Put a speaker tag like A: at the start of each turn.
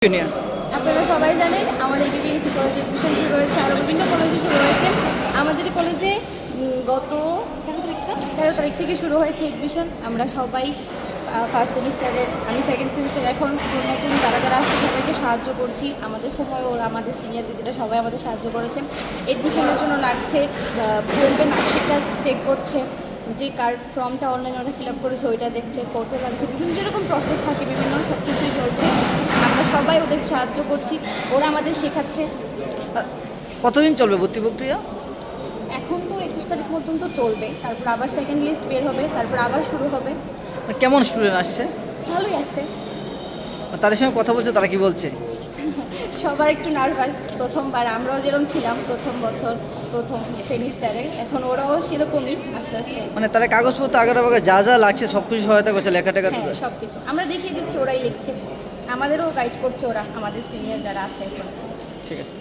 A: Junior
B: আপনারা সবাই জানেন আমাদের বিবিএসসি কলেজে এডমিশন শুরু হয়েছে, আরও বিভিন্ন কলেজে শুরু হয়েছে। আমাদের কলেজে গত 13 তারিখ থেকে শুরু হয়েছে এডমিশন। আমরা সবাই ফার্স্ট সেমিস্টারের, আমি সেকেন্ড সেমিস্টার, এখন নতুন যারা যারা আসছে সবাইকে সাহায্য করছি। আমাদের সময় ওরা, আমাদের সিনিয়র দিদিরা সবাই আমাদের সাহায্য করেছেন। এডমিশনের জন্য লাগছে বলবে, মার্কশিটটা চেক করছে, যে কার্ড ফর্মটা অনলাইনে ওরা ফিল আপ করেছে ওইটা দেখছে, ফটো লাগছে, বিভিন্ন যেরকম প্রসেস থাকে বিভিন্ন সব কিছুই চলছে। আমরা সবাই ওদের সাহায্য করছি, ওরা আমাদের শেখাচ্ছে।
A: কতদিন চলবে ভর্তি প্রক্রিয়া?
B: এখন তো 21 তারিখ পর্যন্ত চলবে, তারপর আবার সেকেন্ড লিস্ট বের হবে, তারপর আবার শুরু হবে।
A: কেমন স্টুডেন্ট আসছে?
B: ভালোই আসছে।
A: তাদের সঙ্গে কথা বলছে, তারা কি বলছে?
B: সবার একটু নার্ভাস, প্রথমবার আমরাও যেরকম ছিলাম প্রথম বছর প্রথম সেমিস্টারে, এখন ওরাও সেরকমই আস্তে আস্তে।
A: মানে তারা কাগজপত্র আগে যা যা লাগছে সব কিছু সহায়তা করছে, লেখা টেখা?
B: হ্যাঁ, সব কিছু আমরা দেখিয়ে দিচ্ছি, ওরাই লিখছে, আমাদেরও গাইড করছে ওরা, আমাদের সিনিয়র যারা আছে এখন।
A: ঠিক আছে।